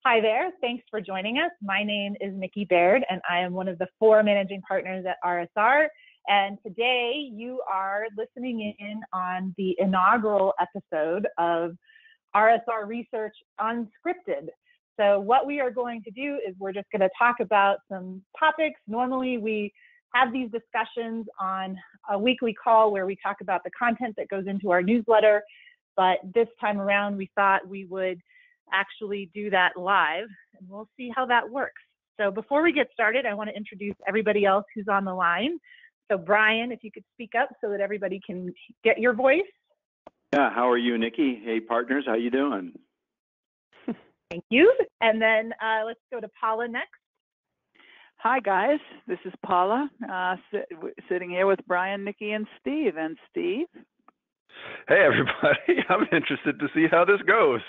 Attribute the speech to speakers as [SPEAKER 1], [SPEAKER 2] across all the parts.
[SPEAKER 1] Hi there. Thanks for joining us. My name is Nikki Baird, and I am one of the 4 managing partners at RSR. And today you are listening in on the inaugural episode of RSR Research Unscripted. So what we are going to do is we're just going to talk about some topics. Normally we have these discussions on a weekly call where we talk about the content that goes into our newsletter. But this time around, we thought we would actually do that live, and we'll see how that works. So before we get started, I want to introduce everybody else who's on the line. So Brian, if you could speak up so that everybody can get your voice.
[SPEAKER 2] Yeah, how are you, Nikki? Hey, partners, how you doing?
[SPEAKER 1] Thank you. And then let's go to Paula next.
[SPEAKER 3] Hi, guys. This is Paula, sitting here with Brian, Nikki, and Steve. And Steve?
[SPEAKER 4] Hey, everybody. I'm interested to see how this goes.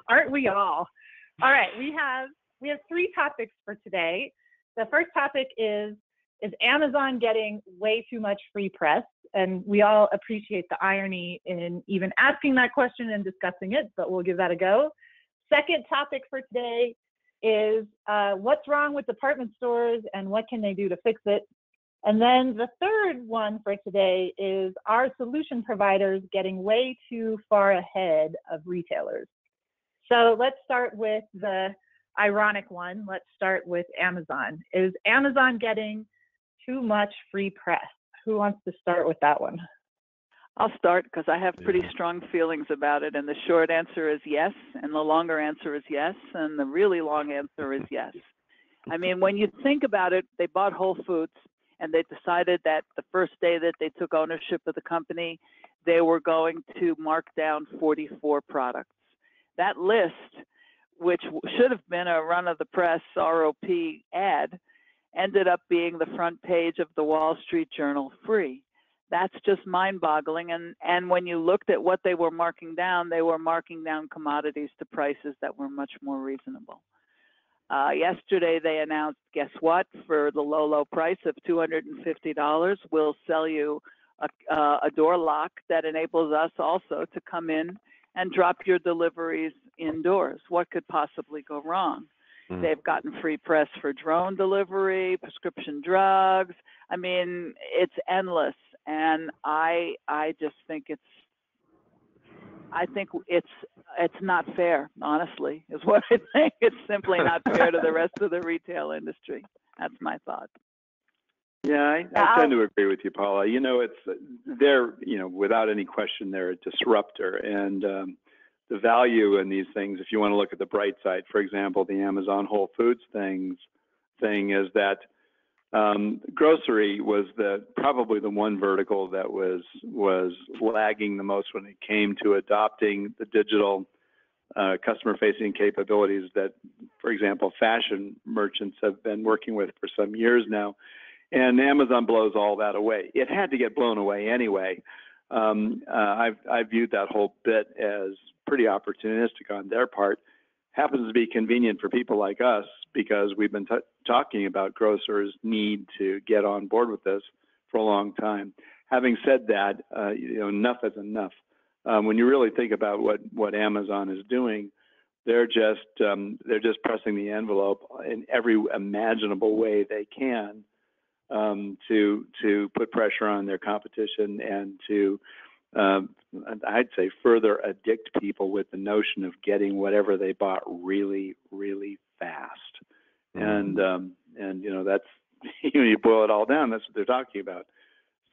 [SPEAKER 1] Aren't we all? All right, we have 3 topics for today. The first topic is Amazon getting way too much free press? And we all appreciate the irony in even asking that question and discussing it, but we'll give that a go. Second topic for today is what's wrong with department stores and what can they do to fix it? And then the third one for today is, are solution providers getting way too far ahead of retailers? So let's start with the ironic one. Let's start with Amazon. Is Amazon getting too much free press? Who wants to start with that one?
[SPEAKER 3] I'll start because I have pretty strong feelings about it. And the short answer is yes, and the longer answer is yes, and the really long answer is yes. I mean, when you think about it, they bought Whole Foods, and they decided that the first day that they took ownership of the company, they were going to mark down 44 products. That list, which should have been a run-of-the-press ROP ad, ended up being the front page of the Wall Street Journal free. That's just mind-boggling. And when you looked at what they were marking down, they were marking down commodities to prices that were much more reasonable. Yesterday, they announced, guess what? For the low, low price of $250, we'll sell you a door lock that enables us also to come in and drop your deliveries indoors. What could possibly go wrong? They've gotten free press for drone delivery, prescription drugs. I mean, it's endless. And I just think it's not fair, honestly, is what I think. It's simply not fair to the rest of the retail industry. That's my thought.
[SPEAKER 2] Yeah, I tend to agree with you, Paula. You know, they're without any question, they're a disruptor. And the value in these things, if you want to look at the bright side, for example, the Amazon Whole Foods thing is that grocery was probably the one vertical that was lagging the most when it came to adopting the digital customer-facing capabilities that, for example, fashion merchants have been working with for some years now. And Amazon blows all that away. It had to get blown away anyway. I viewed that whole bit as pretty opportunistic on their part. Happens to be convenient for people like us because we've been talking about grocers need to get on board with this for a long time. Having said that, enough is enough. When you really think about what Amazon is doing, they're just pressing the envelope in every imaginable way they can to put pressure on their competition and to I'd say further addict people with the notion of getting whatever they bought really, really fast. And that's you boil it all down, that's what they're talking about.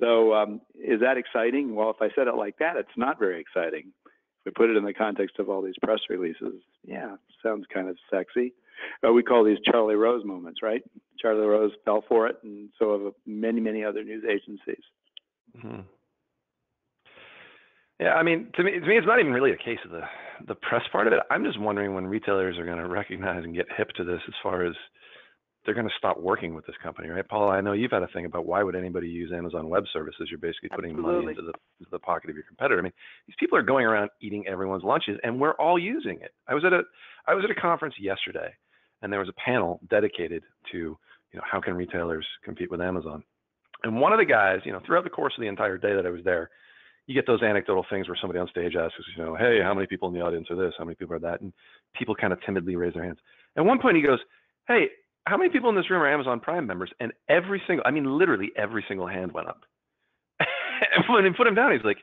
[SPEAKER 2] So is that exciting? Well, if I said it like that, it's not very exciting. If we put it in the context of all these press releases, yeah, sounds kind of sexy. We call these Charlie Rose moments, right? Charlie Rose fell for it, and so have many, many other news agencies.
[SPEAKER 4] Mm-hmm. Yeah, I mean, to me, it's not even really a case of the press part of it. I'm just wondering when retailers are going to recognize and get hip to this as far as they're going to stop working with this company, right? Paula, I know you've had a thing about why would anybody use Amazon Web Services? You're basically putting money into the pocket of your competitor. I mean, these people are going around eating everyone's lunches, and we're all using it. I was at a conference yesterday, and there was a panel dedicated to, how can retailers compete with Amazon? And one of the guys, throughout the course of the entire day that I was there, you get those anecdotal things where somebody on stage asks, hey, how many people in the audience are this? How many people are that? And people kind of timidly raise their hands. At one point he goes, hey, how many people in this room are Amazon Prime members? And literally every single hand went up. And when he put him down, he's like,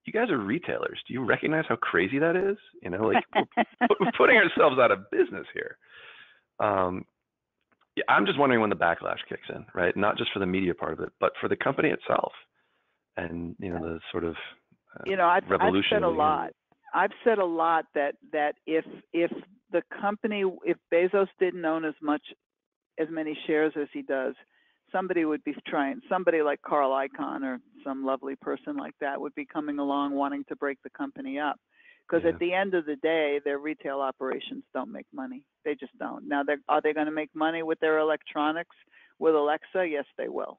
[SPEAKER 4] you guys are retailers. Do you recognize how crazy that is? We're putting ourselves out of business here. Yeah, I'm just wondering when the backlash kicks in, right? Not just for the media part of it, but for the company itself. And, the sort of revolution.
[SPEAKER 3] I've said a lot that if the company, if Bezos didn't own as many shares as he does, somebody would be trying, somebody like Carl Icahn or some lovely person like that would be coming along wanting to break the company up. Because at the end of the day, their retail operations don't make money. They just don't. Now, are they going to make money with their electronics, with Alexa? Yes, they will.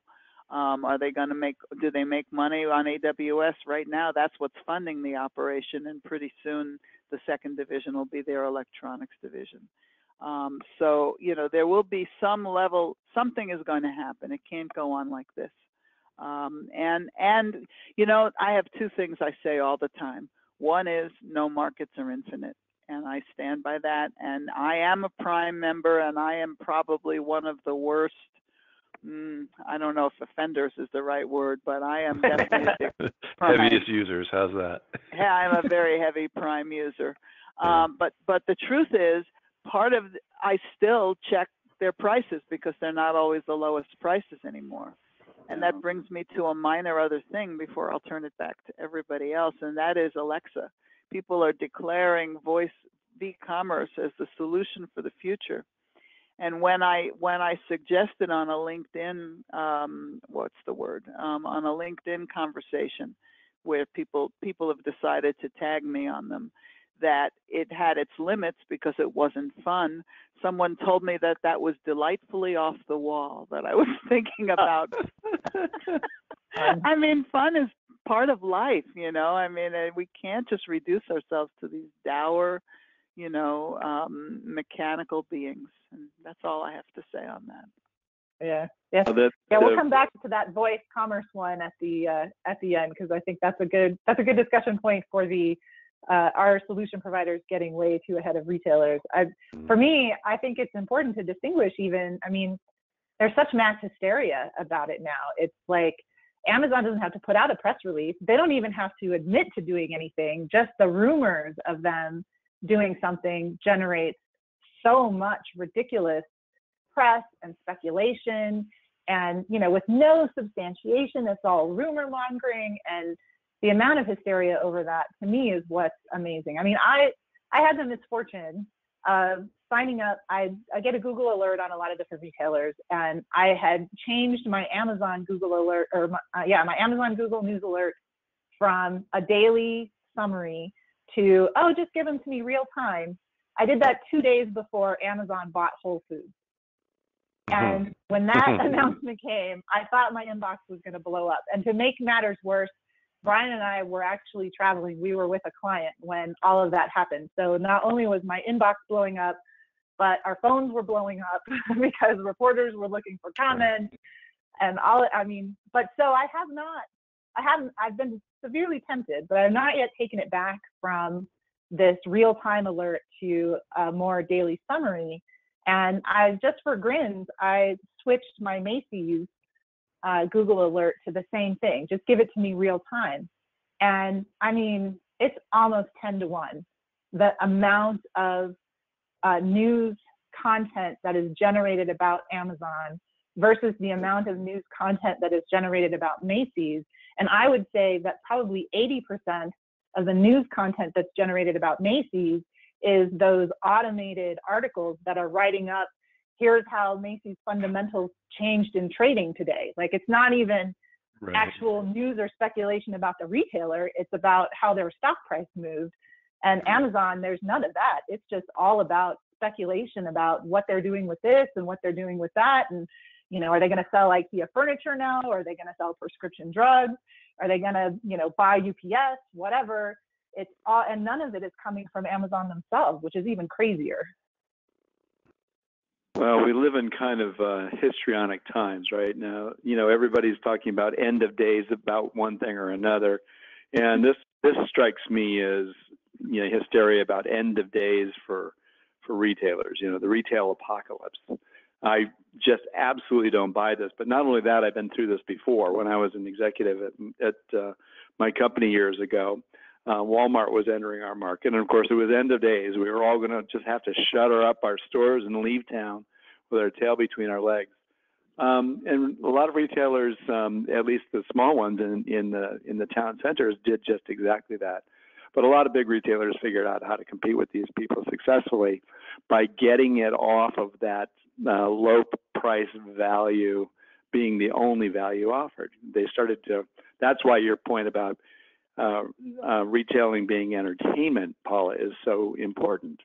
[SPEAKER 3] Do they make money on AWS right now? That's what's funding the operation, and pretty soon the second division will be their electronics division. So, there will be some level, something is going to happen. It can't go on like this. And I have two things I say all the time. One is no markets are infinite, and I stand by that. And I am a Prime member, and I am probably one of the worst, I don't know if offenders is the right word, but I am definitely
[SPEAKER 4] heaviest users. How's that?
[SPEAKER 3] Yeah, I'm a very heavy Prime user. But the truth is, I still check their prices because they're not always the lowest prices anymore. And that brings me to a minor other thing before I'll turn it back to everybody else, and that is Alexa. People are declaring voice e-commerce as the solution for the future. And when I suggested on a LinkedIn, on a LinkedIn conversation where people have decided to tag me on them, that it had its limits because it wasn't fun, someone told me that was delightfully off the wall, that I was thinking about. I mean, fun is part of life, we can't just reduce ourselves to these dour, mechanical beings. And that's all I have to say on that.
[SPEAKER 1] Yeah. Yes. We'll come back to that voice commerce one at the end, because I think that's a good discussion point for our solution providers getting way too ahead of retailers. For me, I think it's important to distinguish there's such mass hysteria about it now. It's like Amazon doesn't have to put out a press release. They don't even have to admit to doing anything. Just the rumors of them doing something generates so much ridiculous press and speculation, and with no substantiation. It's all rumor mongering, and the amount of hysteria over that, to me, is what's amazing. I had the misfortune of signing up. I get a Google alert on a lot of different retailers, and I had changed my Amazon Google alert, my Amazon Google News alert from a daily summary to, just give them to me real time. I did that 2 days before Amazon bought Whole Foods. And when that announcement came, I thought my inbox was going to blow up. And to make matters worse, Brian and I were actually traveling. We were with a client when all of that happened. So not only was my inbox blowing up, but our phones were blowing up because reporters were looking for comments and all. But so I've been severely tempted, but I've not yet taken it back from this real-time alert to a more daily summary. And just for grins, I switched my Macy's Google alert to the same thing. Just give it to me real time. And it's almost 10-1. The amount of news content that is generated about Amazon versus the amount of news content that is generated about Macy's. And I would say that probably 80% of the news content that's generated about Macy's is those automated articles that are writing up, here's how Macy's fundamentals changed in trading today. Like, it's not even actual news or speculation about the retailer. It's about how their stock price moved. And Amazon, there's none of that. It's just all about speculation about what they're doing with this and what they're doing with that. And, are they going to sell IKEA furniture now? Or are they going to sell prescription drugs? Are they going to, buy UPS, whatever? It's all, and none of it is coming from Amazon themselves, which is even crazier.
[SPEAKER 2] Well, we live in kind of histrionic times right now. Everybody's talking about end of days about one thing or another. And this strikes me as, hysteria about end of days for retailers, the retail apocalypse. I just absolutely don't buy this. But not only that, I've been through this before. When I was an executive at my company years ago, Walmart was entering our market. And of course, it was end of days. We were all going to just have to shutter up our stores and leave town with our tail between our legs. And a lot of retailers, at least the small ones in the town centers, did just exactly that. But a lot of big retailers figured out how to compete with these people successfully by getting it off of that low price value being the only value offered. They started to. That's why your point about retailing being entertainment, Paula, is so important.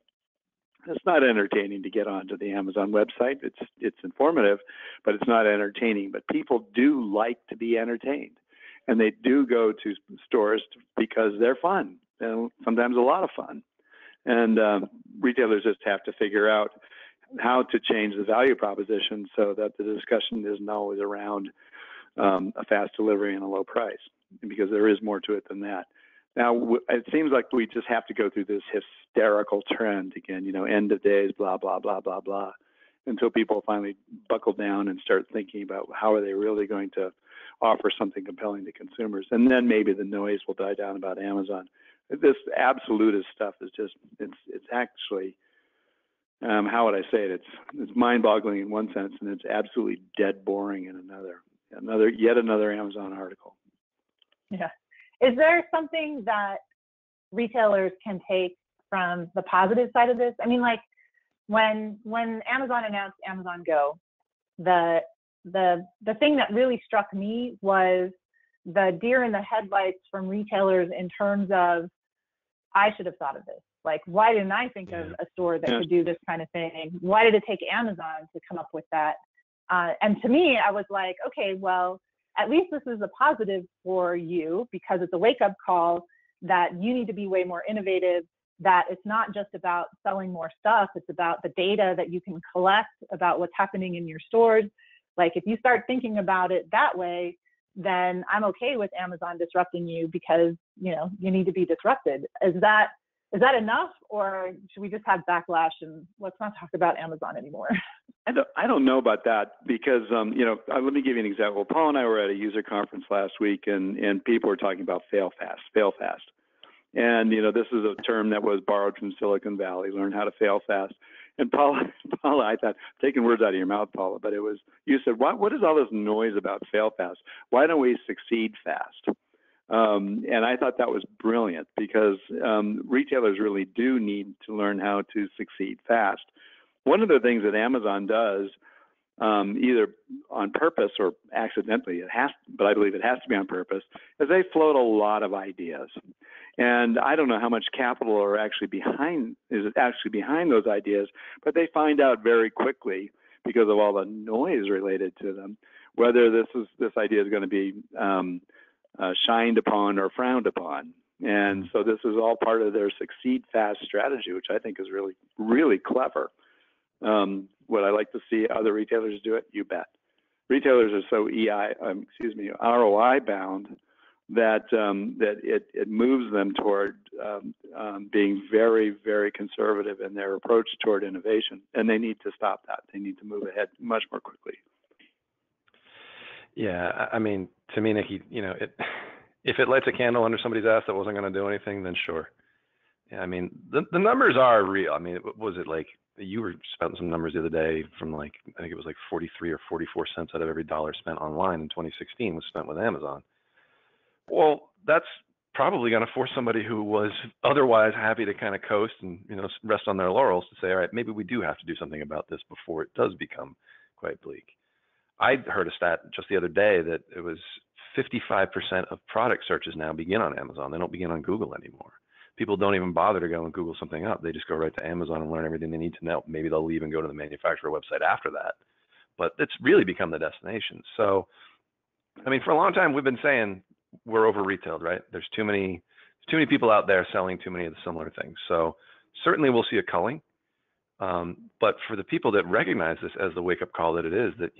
[SPEAKER 2] It's not entertaining to get onto the Amazon website. It's informative, but it's not entertaining. But people do like to be entertained, and they do go to stores because they're fun, and sometimes a lot of fun. And retailers just have to figure out how to change the value proposition so that the discussion isn't always around a fast delivery and a low price, because there is more to it than that. Now, it seems like we just have to go through this hysterical trend again, end of days, blah, blah, blah, blah, blah, until people finally buckle down and start thinking about how are they really going to offer something compelling to consumers. And then maybe the noise will die down about Amazon. This absolutist stuff is just, it's actually, how would I say it? It's mind-boggling in one sense, and it's absolutely dead boring in yet another Amazon article.
[SPEAKER 1] Yeah. Is there something that retailers can take from the positive side of this? I mean, like when Amazon announced Amazon Go, the thing that really struck me was the deer in the headlights from retailers in terms of, I should have thought of this. Like, why didn't I think of a store that could do this kind of thing? Why did it take Amazon to come up with that? And to me, I was like, okay, well, at least this is a positive for you, because it's a wake-up call that you need to be way more innovative, that it's not just about selling more stuff, it's about the data that you can collect about what's happening in your stores. Like, if you start thinking about it that way, then I'm okay with Amazon disrupting you, because, you need to be disrupted. Is that enough, or should we just have backlash and let's not talk about Amazon anymore?
[SPEAKER 2] I don't know about that, because let me give you an example. Paul and I were at a user conference last week, and people were talking about fail fast. And this is a term that was borrowed from Silicon Valley. Learn how to fail fast. And Paula, I thought, taking words out of your mouth, Paula, but you said, what is all this noise about fail fast? Why don't we succeed fast? And I thought that was brilliant, because retailers really do need to learn how to succeed fast. One of the things that Amazon does, either on purpose or accidentally, but I believe it has to be on purpose, is they float a lot of ideas. And I don't know how much capital is actually behind those ideas, but they find out very quickly, because of all the noise related to them, whether this idea is going to be shined upon or frowned upon. And so this is all part of their succeed fast strategy, which I think is really, really clever. Would I like to see other retailers do it? You bet. Retailers are so ROI bound that it moves them toward being very, very conservative in their approach toward innovation, and they need to stop that. They need to move ahead much more quickly.
[SPEAKER 4] Yeah, I mean, to me, Nikki, if it lights a candle under somebody's ass that wasn't going to do anything, then sure. Yeah, I mean, the numbers are real. I mean, was it like, you were spending some numbers the other day from I think it was like 43 or 44 cents out of every dollar spent online in 2016 was spent with Amazon. Well, that's probably going to force somebody who was otherwise happy to kind of coast and, rest on their laurels to say, all right, maybe we do have to do something about this before it does become quite bleak. I heard a stat just the other day that it was 55% of product searches now begin on Amazon. They don't begin on Google anymore. People don't even bother to go and Google something up. They just go right to Amazon and learn everything they need to know. Maybe they'll even go to the manufacturer website after that. But it's really become the destination. So, I mean, for a long time, we've been saying we're over retailed, right? There's too many people out there selling too many of the similar things. So certainly we'll see a culling. But for the people that recognize this as the wake-up call that it is, that,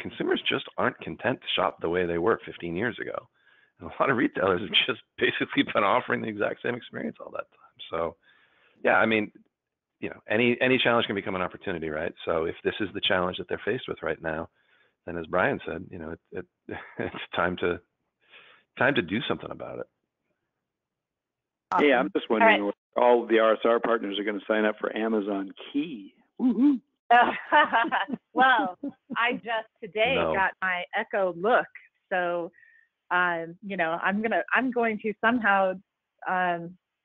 [SPEAKER 4] consumers just aren't content to shop the way they were 15 years ago. And a lot of retailers have just basically been offering the exact same experience all that time. So, yeah, I mean, any challenge can become an opportunity, right? So if this is the challenge that they're faced with right now, then as Brian said, it's time to do something about it.
[SPEAKER 1] Awesome.
[SPEAKER 2] Yeah, I'm just wondering, all the RSR partners are going to sign up for Amazon Key. Woo-hoo.
[SPEAKER 1] Well, I just today got my Echo Look, so I'm going to somehow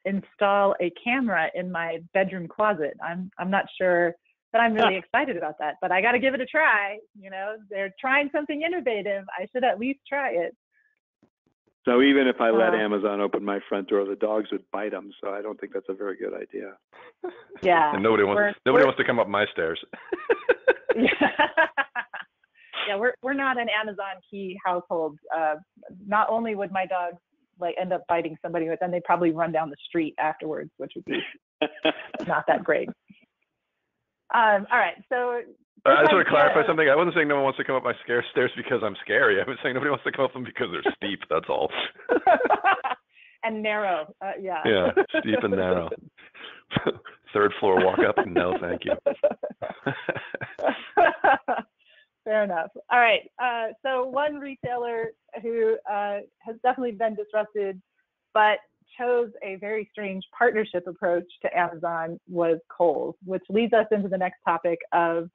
[SPEAKER 1] install a camera in my bedroom closet. I'm not sure, but I'm really excited about that. But I got to give it a try. They're trying something innovative. I should at least try it.
[SPEAKER 2] So even if I let Amazon open my front door, the dogs would bite them. So I don't think that's a very good idea.
[SPEAKER 1] Yeah.
[SPEAKER 4] And nobody wants to come up my stairs.
[SPEAKER 1] Yeah, we're not an Amazon Key household. Not only would my dogs end up biting somebody, but then they'd probably run down the street afterwards, which would be not that great. All right, so
[SPEAKER 4] I just want to clarify something. I wasn't saying no one wants to come up my stairs because I'm scary. I was saying nobody wants to come up them because they're steep. That's all.
[SPEAKER 1] And narrow. Yeah.
[SPEAKER 4] Yeah, steep and narrow. Third floor walk up. No, thank you.
[SPEAKER 1] Fair enough. All right. So one retailer who has definitely been disrupted, but chose a very strange partnership approach to Amazon was Kohl's, which leads us into the next topic of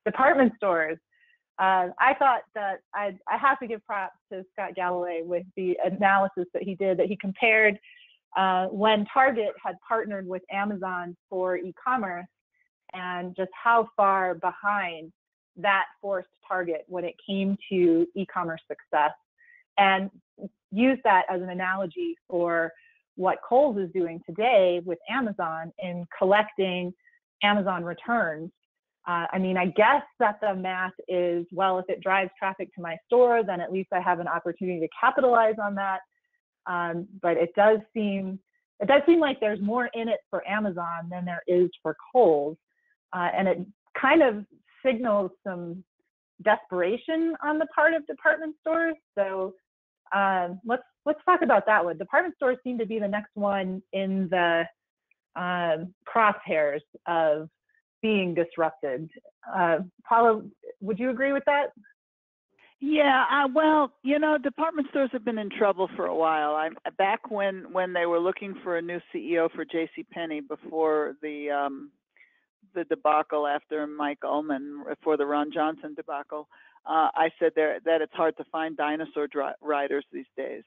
[SPEAKER 1] department stores. I thought that I have to give props to Scott Galloway with the analysis that he did, that he compared when Target had partnered with Amazon for e-commerce and just how far behind that forced Target when it came to e-commerce success, and use that as an analogy for what Kohl's is doing today with Amazon in collecting Amazon returns. I mean, I guess that the math is, well, if it drives traffic to my store, then at least I have an opportunity to capitalize on that. But it does seem like there's more in it for Amazon than there is for Kohl's, and it kind of signals some desperation on the part of department stores. So let's talk about that one. Department stores seem to be the next one in the crosshairs of being disrupted. Paula, would you agree with that?
[SPEAKER 3] Yeah, well, department stores have been in trouble for a while. Back when they were looking for a new CEO for JCPenney before the debacle after Mike Ullman, for the Ron Johnson debacle, I said that it's hard to find dinosaur riders these days.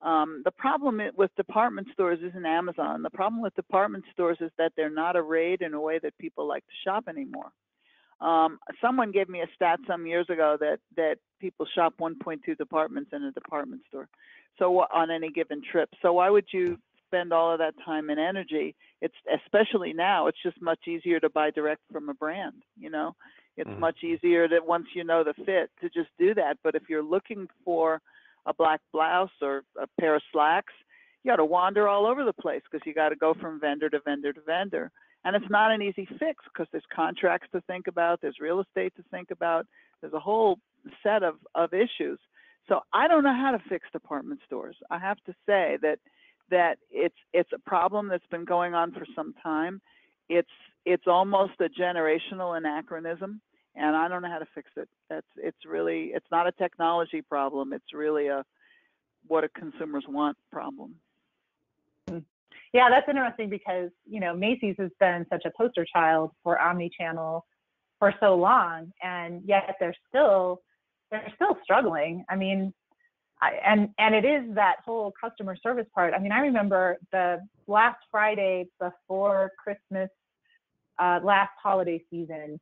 [SPEAKER 3] The problem with department stores isn't Amazon. The problem with department stores is that they're not arrayed in a way that people like to shop anymore. Someone gave me a stat some years ago that people shop 1.2 departments in a department store, so on any given trip. So why would you spend all of that time and energy? It's especially now, it's just much easier to buy direct from a brand. It's much easier that once you know the fit to just do that. But if you're looking for a black blouse or a pair of slacks, you got to wander all over the place because you got to go from vendor to vendor to vendor. And it's not an easy fix because there's contracts to think about, there's real estate to think about, there's a whole set of issues. So I don't know how to fix department stores. I have to say that it's a problem that's been going on for some time. It's almost a generational anachronism, and I don't know how to fix it. It's not a technology problem. It's really what do consumers want problem.
[SPEAKER 1] Yeah, that's interesting because, Macy's has been such a poster child for omnichannel for so long, and yet they're still struggling. I mean, and it is that whole customer service part. I mean, I remember the last Friday before Christmas, last holiday season,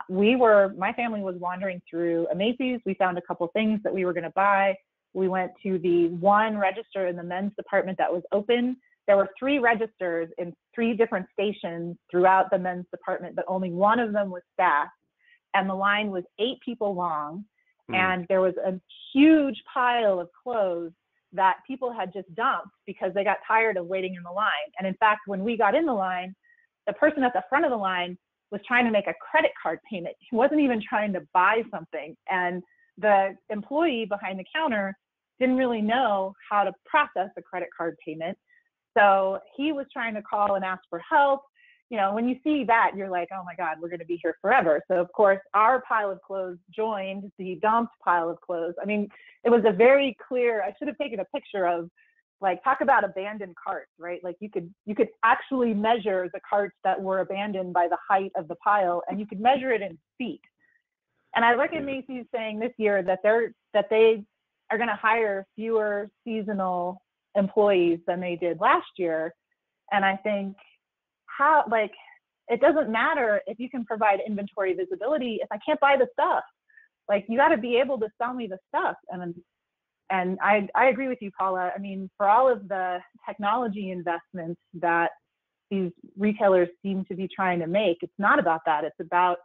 [SPEAKER 1] my family was wandering through a Macy's. We found a couple things that we were going to buy. We went to the one register in the men's department that was open. There were 3 registers in 3 different stations throughout the men's department, but only one of them was staffed. And the line was 8 people long. And there was a huge pile of clothes that people had just dumped because they got tired of waiting in the line. And in fact, when we got in the line, the person at the front of the line was trying to make a credit card payment. He wasn't even trying to buy something. And the employee behind the counter didn't really know how to process a credit card payment. So he was trying to call and ask for help. You know, when you see that, you're like, oh my God, we're going to be here forever. So of course, our pile of clothes joined the dumped pile of clothes. I mean, it was a very clear, I should have taken a picture of, like, talk about abandoned carts, right? Like you could actually measure the carts that were abandoned by the height of the pile, and you could measure it in feet. And I look at Macy's saying this year that they are going to hire fewer seasonal employees than they did last year. And I think, how, like, it doesn't matter if you can provide inventory visibility if I can't buy the stuff. Like, you got to be able to sell me the stuff. And I agree with you, Paula. I mean, for all of the technology investments that these retailers seem to be trying to make, it's not about that. It's about,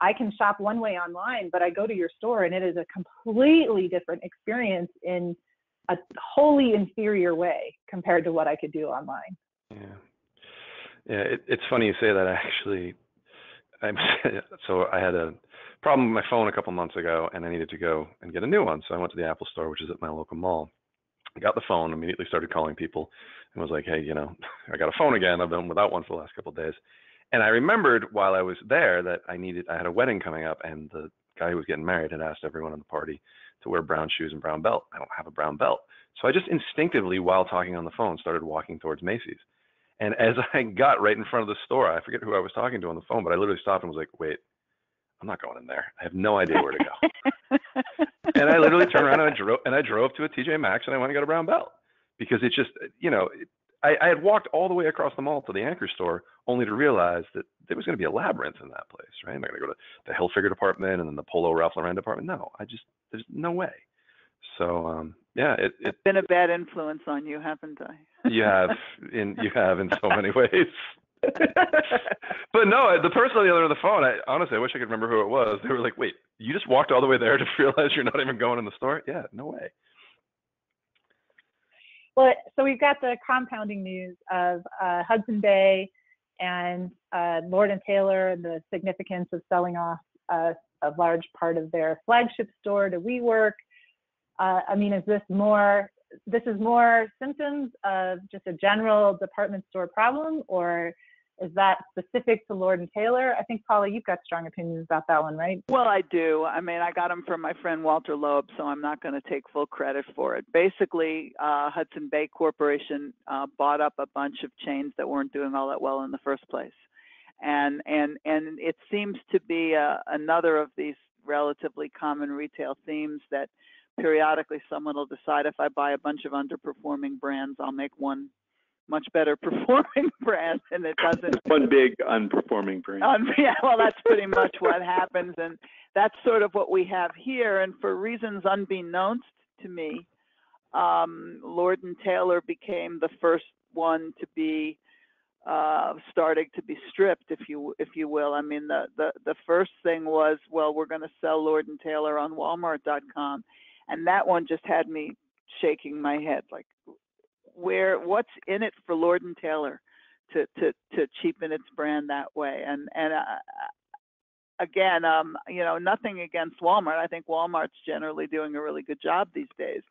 [SPEAKER 1] I can shop one way online, but I go to your store and it is a completely different experience in a wholly inferior way compared to what I could do online.
[SPEAKER 4] Yeah, it's funny you say that. Actually, so I had a problem with my phone a couple months ago, and I needed to go and get a new one. So I went to the Apple store, which is at my local mall. I got the phone, immediately started calling people, and was like, hey, you know, I got a phone again. I've been without one for the last couple of days. And I remembered while I was there that I had a wedding coming up, and the guy who was getting married had asked everyone in the party to wear brown shoes and brown belt. I don't have a brown belt. So I just instinctively, while talking on the phone, started walking towards Macy's. And as I got right in front of the store, I forget who I was talking to on the phone, but I literally stopped and was like, wait, I'm not going in there. I have no idea where to go. And I literally turned around and I drove to a TJ Maxx and I went and got a brown belt, because it just, you know, I had walked all the way across the mall to the Anchor store only to realize that there was going to be a labyrinth in that place, right? Am I going to go to the Hilfiger department and then the Polo Ralph Lauren department? No, there's no way. So, yeah, it's
[SPEAKER 3] been a bad influence on you, haven't I?
[SPEAKER 4] You have in so many ways. But no, the person on the other end of the phone, honestly, I wish I could remember who it was. They were like, wait, you just walked all the way there to realize you're not even going in the store? Yeah, no way.
[SPEAKER 1] Well, so we've got the compounding news of Hudson Bay and Lord & Taylor, and the significance of selling off a large part of their flagship store to WeWork. I mean, is this more symptoms of just a general department store problem, or is that specific to Lord & Taylor? I think, Paula, you've got strong opinions about that one, right?
[SPEAKER 3] Well, I do. I mean, I got them from my friend Walter Loeb, so I'm not going to take full credit for it. Basically, Hudson Bay Corporation bought up a bunch of chains that weren't doing all that well in the first place. And it seems to be another of these relatively common retail themes that periodically someone will decide, if I buy a bunch of underperforming brands, I'll make one much better performing brand, and it doesn't.
[SPEAKER 2] One big unperforming brand.
[SPEAKER 3] Yeah, well, that's pretty much what happens, and that's sort of what we have here. And for reasons unbeknownst to me, Lord & Taylor became the first one to be starting to be stripped, if you will. I mean, the first thing was, well, we're going to sell Lord & Taylor on Walmart.com. And that one just had me shaking my head, like, what's in it for Lord & Taylor to cheapen its brand that way? And again, you know, nothing against Walmart. I think Walmart's generally doing a really good job these days.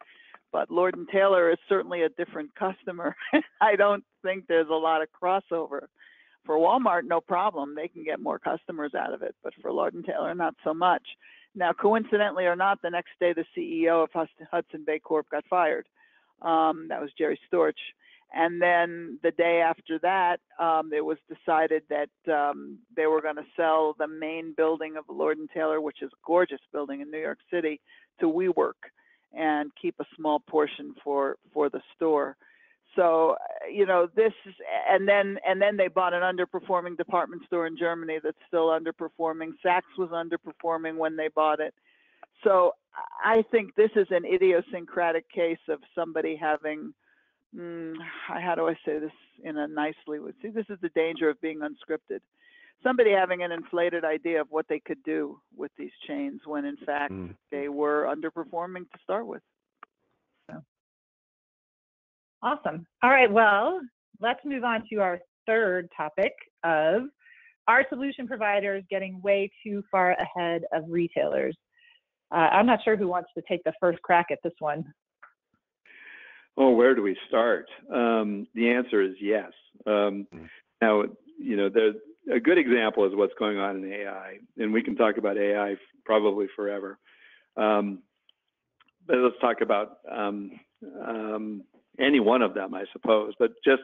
[SPEAKER 3] But Lord & Taylor is certainly a different customer. I don't think there's a lot of crossover. For Walmart, no problem. They can get more customers out of it. But for Lord & Taylor, not so much. Now, coincidentally or not, the next day, the CEO of Hudson Bay Corp got fired. That was Jerry Storch. And then the day after that, it was decided that they were going to sell the main building of Lord & Taylor, which is a gorgeous building in New York City, to WeWork, and keep a small portion for the store. So, you know, this is, and then they bought an underperforming department store in Germany that's still underperforming. Saks was underperforming when they bought it. So I think this is an idiosyncratic case of somebody having, how do I say this in a nicely? See, this is the danger of being unscripted. Somebody having an inflated idea of what they could do with these chains when in fact they were underperforming to start with. So.
[SPEAKER 1] Awesome. All right, well, let's move on to our third topic of, are solution providers getting way too far ahead of retailers? I'm not sure who wants to take the first crack at this one.
[SPEAKER 2] Oh, where do we start? The answer is yes. Now, there's a good example is what's going on in AI, and we can talk about AI probably forever. But let's talk about any one of them, I suppose. But just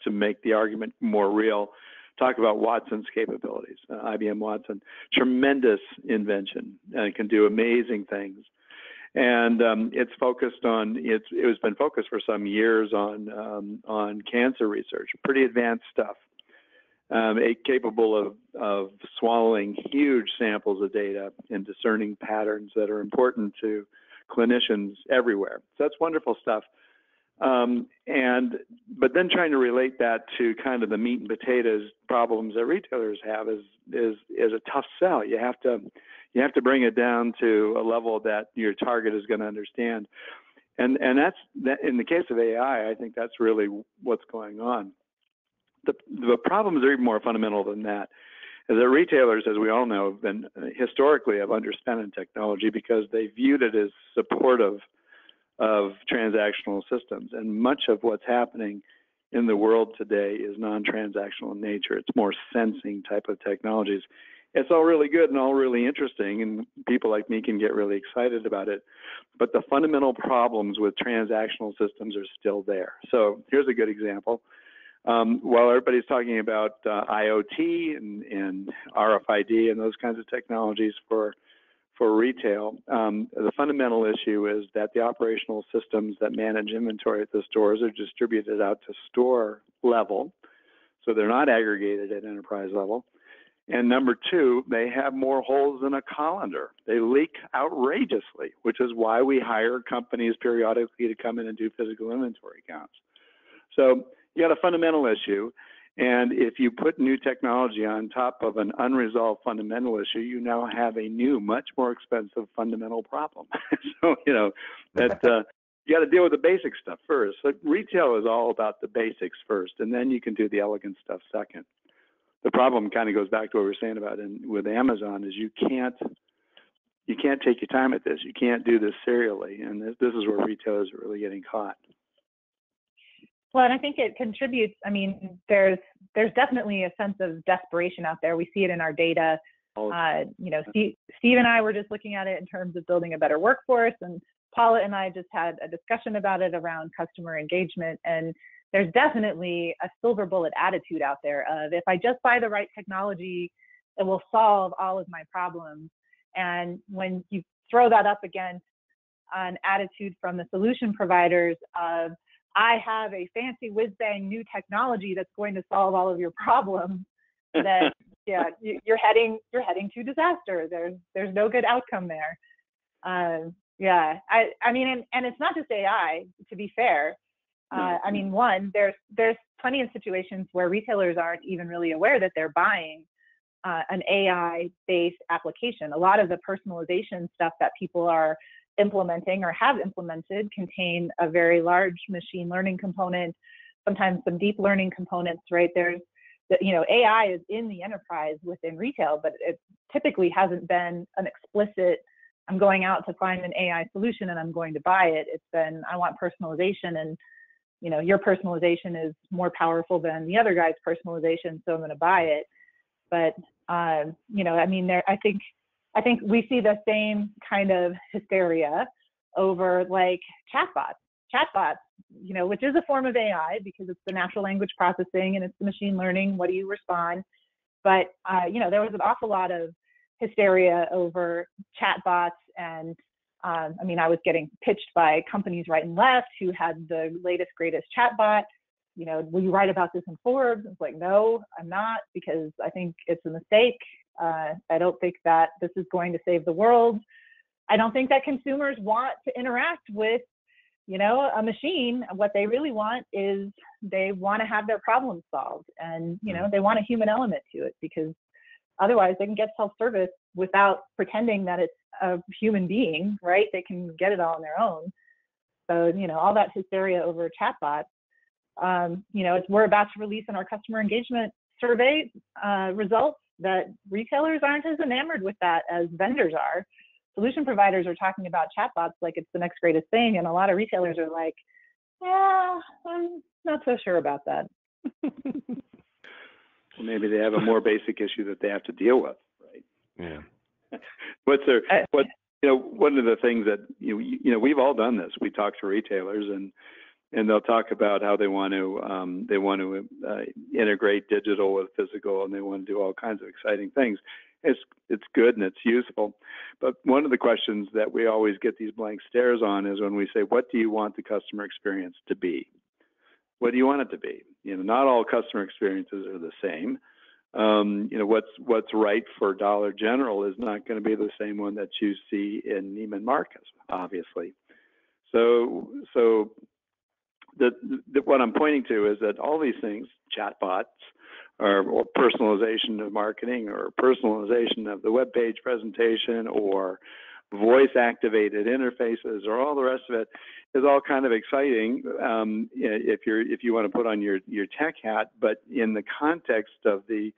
[SPEAKER 2] to make the argument more real, talk about Watson's capabilities. IBM Watson, tremendous invention, and can do amazing things. And it's focused on it has been focused for some years on cancer research, pretty advanced stuff. Capable of swallowing huge samples of data and discerning patterns that are important to clinicians everywhere. So that's wonderful stuff. But then trying to relate that to kind of the meat and potatoes problems that retailers have is a tough sell. You have to bring it down to a level that your target is going to understand. And that's that in the case of AI, I think that's really what's going on. The problems are even more fundamental than that. Is that retailers, as we all know, have been historically have underspent in technology because they viewed it as supportive of transactional systems. And much of what's happening in the world today is non-transactional in nature. It's more sensing type of technologies. It's all really good and all really interesting, and people like me can get really excited about it. But the fundamental problems with transactional systems are still there. So here's a good example. While everybody's talking about IoT and RFID and those kinds of technologies for retail, the fundamental issue is that the operational systems that manage inventory at the stores are distributed out to store level, so they're not aggregated at enterprise level. And number two, they have more holes than a colander. They leak outrageously, which is why we hire companies periodically to come in and do physical inventory counts. So you got a fundamental issue, and if you put new technology on top of an unresolved fundamental issue, you now have a new, much more expensive fundamental problem. So, that you got to deal with the basic stuff first. So retail is all about the basics first, and then you can do the elegant stuff second. The problem kind of goes back to what we were saying about with Amazon is you can't take your time at this. You can't do this serially, and this is where retailers are really getting caught.
[SPEAKER 1] Well, and I think it contributes. I mean, there's definitely a sense of desperation out there. We see it in our data. Steve and I were just looking at it in terms of building a better workforce, and Paula and I just had a discussion about it around customer engagement. And there's definitely a silver bullet attitude out there of, if I just buy the right technology, it will solve all of my problems. And when you throw that up against an attitude from the solution providers of, I have a fancy whiz-bang new technology that's going to solve all of your problems, then you're heading to disaster. There's no good outcome there. I mean, and it's not just AI, to be fair. I mean, there's plenty of situations where retailers aren't even really aware that they're buying an AI-based application. A lot of the personalization stuff that people are implementing or have implemented contain a very large machine learning component, sometimes some deep learning components, right? There's, AI is in the enterprise within retail, but it typically hasn't been an explicit, I'm going out to find an AI solution and I'm going to buy it. It's been, I want personalization, and your personalization is more powerful than the other guy's personalization, so I'm going to buy it. But I mean, I think we see the same kind of hysteria over like chatbots, which is a form of AI because it's the natural language processing and it's the machine learning. What do you respond? But there was an awful lot of hysteria over chatbots, and I mean, I was getting pitched by companies right and left who had the latest, greatest chatbot. Will you write about this in Forbes? It's like, no, I'm not, because I think it's a mistake. I don't think that this is going to save the world. I don't think that consumers want to interact with, a machine. What they really want is they want to have their problems solved, and, they want a human element to it, because otherwise they can get self-service without pretending that it's a human being, right? They can get it all on their own. So, all that hysteria over chatbots, we're about to release in our customer engagement survey results that retailers aren't as enamored with that as vendors are. Solution providers are talking about chatbots like it's the next greatest thing, and a lot of retailers are like, Yeah, I'm not so sure about that.
[SPEAKER 2] Well, maybe they have a more basic issue that they have to deal with, right?
[SPEAKER 4] Yeah.
[SPEAKER 2] One of the things that we've all done this. We talk to retailers and they'll talk about how they want to integrate digital with physical, and they want to do all kinds of exciting things. It's good and it's useful, but one of the questions that we always get these blank stares on is when we say, "What do you want the customer experience to be? What do you want it to be?" Not all customer experiences are the same. What's right for Dollar General is not going to be the same one that you see in Neiman Marcus, obviously. So what I'm pointing to is that all these things, chatbots, or personalization of marketing, or personalization of the web page presentation, or voice-activated interfaces, or all the rest of it, is all kind of exciting if you want to put on your tech hat. But in the context of the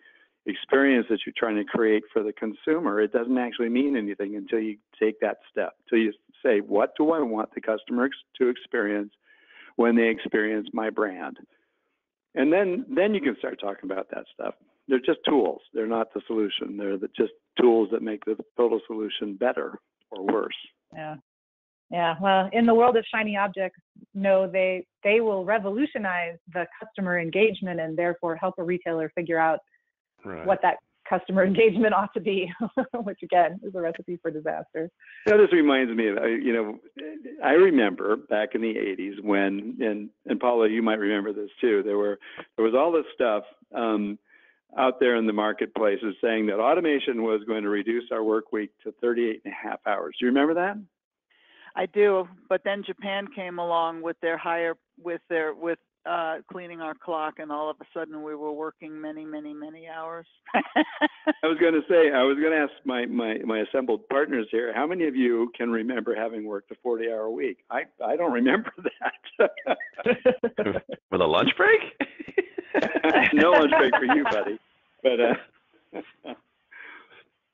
[SPEAKER 2] experience that you're trying to create for the consumer, it doesn't actually mean anything until you take that step. Until you say, what do I want the customer to experience when they experience my brand? And then you can start talking about that stuff. They're just tools. They're not the solution. They're just tools that make the total solution better or worse.
[SPEAKER 1] Yeah. Yeah. Well, in the world of shiny objects, no, they will revolutionize the customer engagement and therefore help a retailer figure out what that customer engagement ought to be, which again is a recipe for disaster.
[SPEAKER 2] This reminds me of, I remember back in the 80s when, and Paula, you might remember this too, there was all this stuff out there in the marketplaces saying that automation was going to reduce our work week to 38 and a half hours. Do you remember that?
[SPEAKER 3] I do, but then Japan came along with their cleaning our clock, and all of a sudden we were working many, many, many hours.
[SPEAKER 2] I was going to ask my assembled partners here, how many of you can remember having worked a 40-hour week? I don't remember that.
[SPEAKER 4] With a lunch break?
[SPEAKER 2] No lunch break for you, buddy. But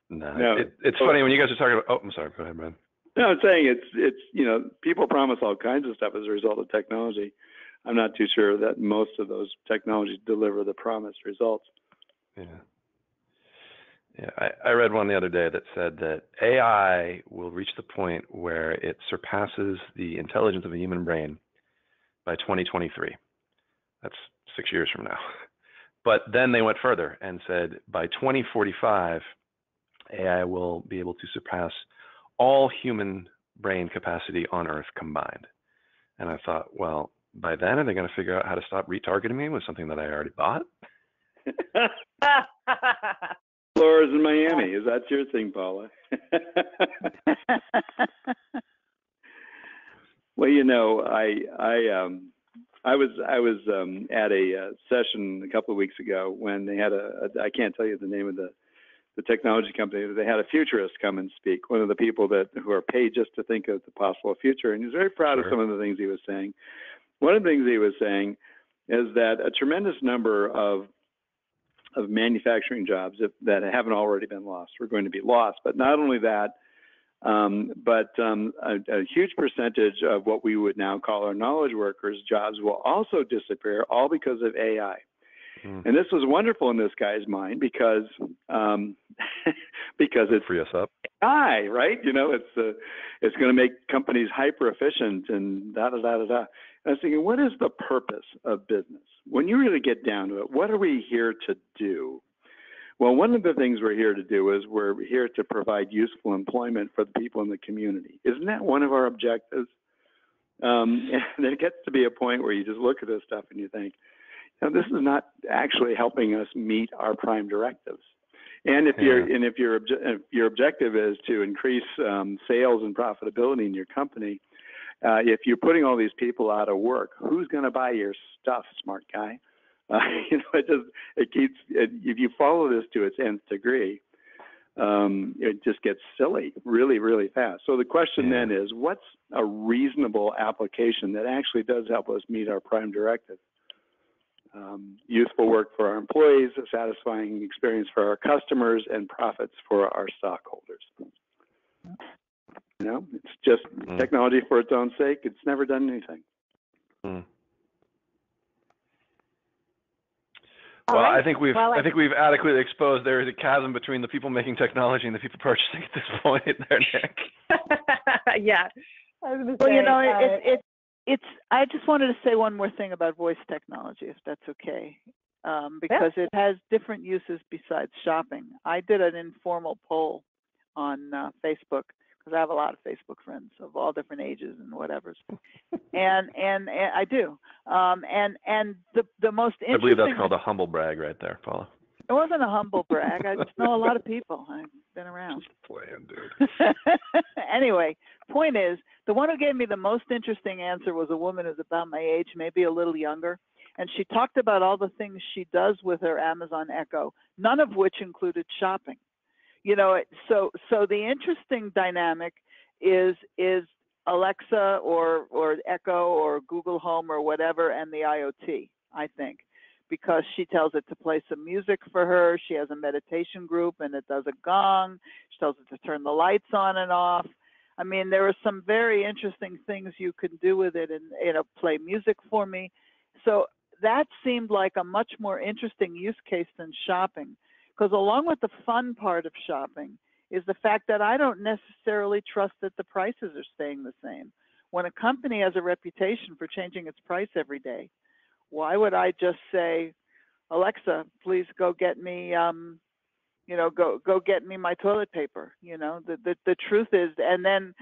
[SPEAKER 4] no. It's funny when you guys are talking about. Oh, I'm sorry. Go ahead, man.
[SPEAKER 2] No, I'm saying it's people promise all kinds of stuff as a result of technology. I'm not too sure that most of those technologies deliver the promised results.
[SPEAKER 4] Yeah. I read one the other day that said that AI will reach the point where it surpasses the intelligence of a human brain by 2023. That's 6 years from now. But then they went further and said by 2045, AI will be able to surpass all human brain capacity on Earth combined. And I thought, well, by then, are they going to figure out how to stop retargeting me with something that I already bought?
[SPEAKER 2] Flora's in Miami. Is that your thing, Paula? Well, I was at a session a couple of weeks ago when they had I can't tell you the name of the technology company. They had a futurist come and speak, one of the people who are paid just to think of the possible future, and he was very proud of some of the things he was saying. One of the things he was saying is that a tremendous number of manufacturing jobs that haven't already been lost are going to be lost. But not only that, but a huge percentage of what we would now call our knowledge workers' jobs will also disappear, all because of AI. And this was wonderful in this guy's mind because it's
[SPEAKER 4] free us up.
[SPEAKER 2] AI, right? It's going to make companies hyper efficient and da da da da da. And I was thinking, what is the purpose of business? When you really get down to it, what are we here to do? Well, one of the things we're here to do is we're here to provide useful employment for the people in the community. Isn't that one of our objectives? And there gets to be a point where you just look at this stuff and you think, this is not actually helping us meet our prime directives. And if your objective is to increase sales and profitability in your company, if you're putting all these people out of work, who's going to buy your stuff, smart guy? If you follow this to its nth degree, it just gets silly really, really fast. So the question then is, what's a reasonable application that actually does help us meet our prime directive? Useful work for our employees, a satisfying experience for our customers, and profits for our stockholders. It's just technology for its own sake. It's never done anything.
[SPEAKER 4] Mm.
[SPEAKER 1] All
[SPEAKER 4] Well,
[SPEAKER 1] right.
[SPEAKER 4] I think we've adequately exposed there is a chasm between the people making technology and the people purchasing at this point there, Nick.
[SPEAKER 1] Yeah. I was gonna
[SPEAKER 3] Well,
[SPEAKER 1] say,
[SPEAKER 3] you know, it's. I just wanted to say one more thing about voice technology, if that's okay, because it has different uses besides shopping. I did an informal poll on Facebook because I have a lot of Facebook friends of all different ages and whatever, and I do. And the most interesting.
[SPEAKER 4] I believe that's called a humble brag right there, Paula.
[SPEAKER 3] It wasn't a humble brag. I just know a lot of people. I've been around.
[SPEAKER 4] Just playing, dude.
[SPEAKER 3] Anyway, point is, the one who gave me the most interesting answer was a woman who's about my age, maybe a little younger. And she talked about all the things she does with her Amazon Echo, none of which included shopping. You know, so the interesting dynamic is Alexa or Echo or Google Home or whatever, and the IoT, I think, because she tells it to play some music for her. She has a meditation group and it does a gong. She tells it to turn the lights on and off. I mean, there are some very interesting things you can do with it, and play music for me. So that seemed like a much more interesting use case than shopping, because along with the fun part of shopping is the fact that I don't necessarily trust that the prices are staying the same. When a company has a reputation for changing its price every day, why would I just say, Alexa, please go get me, go get me my toilet paper? The truth is, and then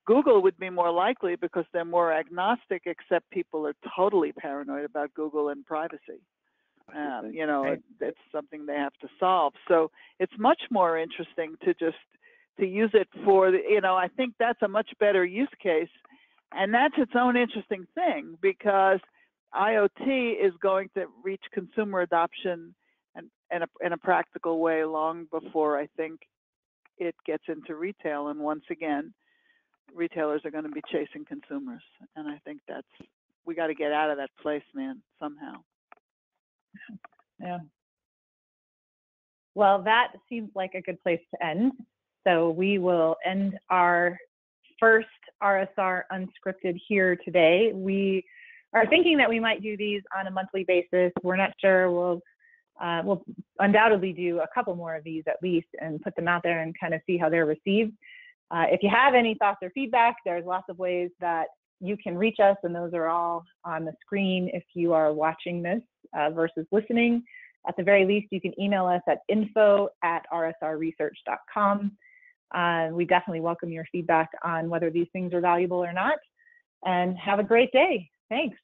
[SPEAKER 3] Google would be more likely because they're more agnostic, except people are totally paranoid about Google and privacy. It's something they have to solve. So it's much more interesting to use it for, I think that's a much better use case. And that's its own interesting thing, because IoT is going to reach consumer adoption in a practical way long before I think it gets into retail. And once again, retailers are going to be chasing consumers. And I think we got to get out of that place, man, somehow.
[SPEAKER 1] Yeah. Well, that seems like a good place to end. So we will end our first RSR Unscripted here today. We are thinking that we might do these on a monthly basis. We're not sure. We'll undoubtedly do a couple more of these at least and put them out there and kind of see how they're received. If you have any thoughts or feedback, there's lots of ways that you can reach us, and those are all on the screen if you are watching this versus listening. At the very least, you can email us at info@rsrresearch.com. We definitely welcome your feedback on whether these things are valuable or not. And have a great day. Thanks.